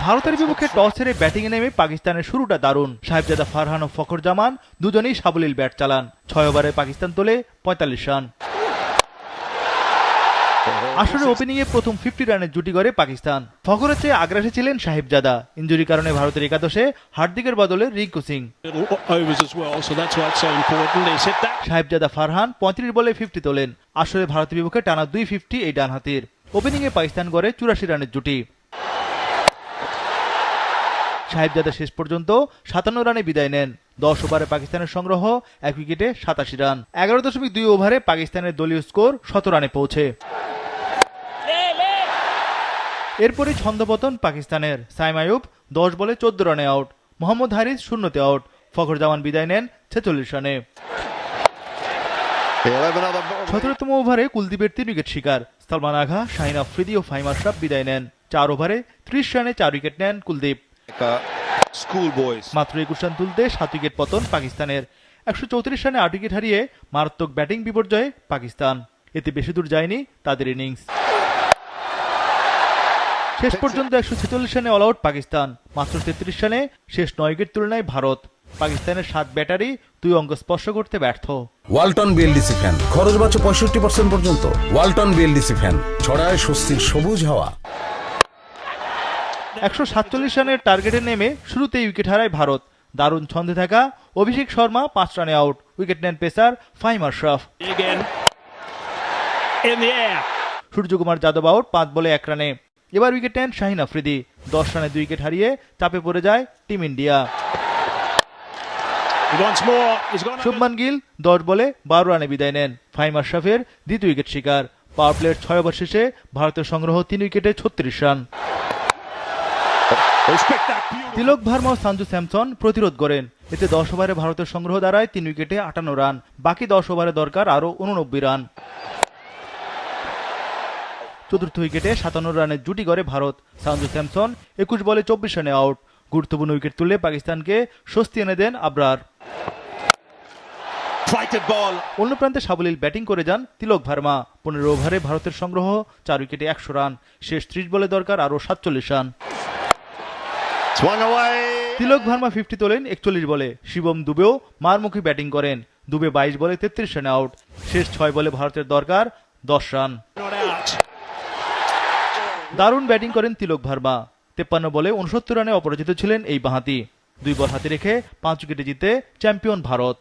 ভারতের বিপক্ষে টস হেরে ব্যাটিংয়ে নেমে পাকিস্তানের শুরুটা দারুণ। সাহেবজাদা ফারহান ও ফখর জামান দুজনেই সাবলীল ব্যাট চালান। 6 ওভারে পাকিস্তান তোলে 45 রান। আসলে ওপেনিংয়ে প্রথম 50 রানের জুটি গড়ে পাকিস্তান। ফখরের চেয়ে আগ্রাসী ছিলেন সাহেবজাদা। ইনজুরির কারণে ভারতের একাদশে হার্দিকের বদলে রিঙ্কু সিং। সাহেবজাদা ফারহান 35 বলে 50 তোলেন। আসলে ভারতের বিপক্ষে টানা 250 এই ডানহাতির। ওপেনিংয়ে পাকিস্তান গড়ে 84 রানের জুটি। সাহেবজাদা শেষ পর্যন্ত 57 রানে বিদায় নেন। 10 ওভারে পাকিস্তানের সংগ্রহ 1 উইকেটে 87 রান। 11.2 ওভারে পাকিস্তানের দলীয় স্কোর 17 রানে পৌঁছে। এরপরই ছন্দপতন পাকিস্তানের। সাইম আইয়ুব 10 বলে 14 রানে আউট। মোহাম্মদ হারিস 0তে আউট। ফখর জামান বিদায় নেন 46 রানে। 17তম ওভারে কুলদীপের 3 উইকেট শিকার। সালমান আগা, শাহিন আফ্রিদি ও ফাহিম আশরাফ বিদায় নেন। 4 ওভারে 30 রানে 4 উইকেট নেন কুলদীপ। মাত্র 21 রান তুলতে 7 উইকেট পতন পাকিস্তানের। 134 রানে 8 উইকেট হারিয়ে মারাত্মক ব্যাটিং বিপর্যয়ে পাকিস্তান। এতে বেশি দূর যায়নি তাদের ইনিংস। শেষ পর্যন্ত 146 রানে অল আউট পাকিস্তান। মাত্র 33 রানে শেষ 9 উইকেট তুলে নেয় ভারত। পাকিস্তানের 7 ব্যাটারি 2 অঙ্ক স্পর্শ করতে ব্যর্থ। ওয়ালটন বিএলডিসি ফ্যান, খরচ বাঁচে 65% পর্যন্ত। ওয়ালটন বিএলডিসি ফ্যান ছড়ায় স্বস্তির সবুজ হাওয়া। 147 রানের টার্গেটে নেমে শুরুতেই উইকেট হারায় ভারত। দারুণ ছন্দে থাকা অভিষেক শর্মা 5 রানে আউট। উইকেট নেন পেসার ফাহিম আশরাফ। সূর্যকুমার যাদব আউট 5 বলে 1 রানে। এবার উইকেট নেন শাহিন আফ্রিদি। 10 রানে 2 উইকেট হারিয়ে চাপে পড়ে যায় টিম ইন্ডিয়া। শুভমান গিল 10 বলে 12 রানে বিদায় নেন। ফাহিম আশরাফের দ্বিতীয় উইকেট শিকার। পাওয়ার প্লের 6 ওভার শেষে ভারতের সংগ্রহ 3 উইকেটে 36 রান। তিলক ভার্মা ও সঞ্জু স্যামসন প্রতিরোধ করেন। এতে 10 ওভারে ভারতের সংগ্রহ দাঁড়ায় 3 উইকেটে 58 রান। বাকি 10 ওভারে দরকার আরো 89 রান। চতুর্থ উইকেটে 57 রানের জুটি গড়ে ভারত। সঞ্জু স্যামসন 21 বলে 24 রানে আউট। গুরুত্বপূর্ণ উইকেট তুলে পাকিস্তানকে স্বস্তি এনে দেন আবরার। অন্য প্রান্তে সাবলীল ব্যাটিং করে যান তিলক ভার্মা। 15 ওভারে ভারতের সংগ্রহ 4 উইকেটে 100 রান। শেষ 30 বলে দরকার আরো 47 রান। তিলক ভার্মা 50 তোলেন 41 বলে। শিবম দুবেও মারমুখী ব্যাটিং করেন। দুবে 22 বলে 33 রানে আউট। শেষ 6 বলে ভারতের দরকার 10 রান। দারুণ ব্যাটিং করেন তিলক ভার্মা। 53 বলে 69 রানে অপরাজিত ছিলেন এই বাঁহাতি। 2 বল হাতে রেখে 5 উইকেটে জিতে চ্যাম্পিয়ন ভারত।